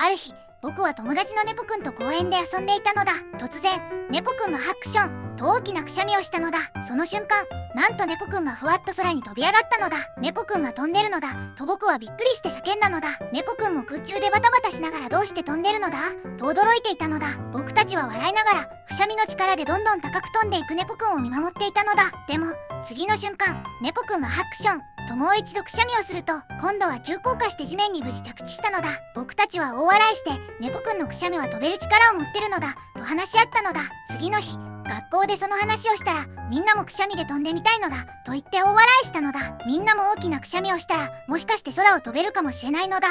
ある日、僕は友達のネポくんと公園で遊んでいたのだ。突然、ネポくんがハクションと大きなくしゃみをしたのだ。その瞬間、なんとネポくんがふわっと空に飛び上がったのだ。ネポくんが飛んでるのだと僕はびっくりして叫んだのだ。ネポくんも空中でバタバタしながらどうして飛んでるのだと驚いていたのだ。僕たちは笑いながらくしゃみの力でどんどん高く飛んでいくネポくんを見守っていたのだ。でも次の瞬間、ネポくんがハクションともう一度くしゃみをすると、今度は急降下して地面に無事着地したのだ。僕たちは大笑いして、ネポくんのくしゃみは飛べる力を持ってるのだと話し合ったのだ。次の日、学校でその話をしたら、みんなもくしゃみで飛んでみたいのだと言って大笑いしたのだ。みんなも大きなくしゃみをしたら、もしかして空を飛べるかもしれないのだ。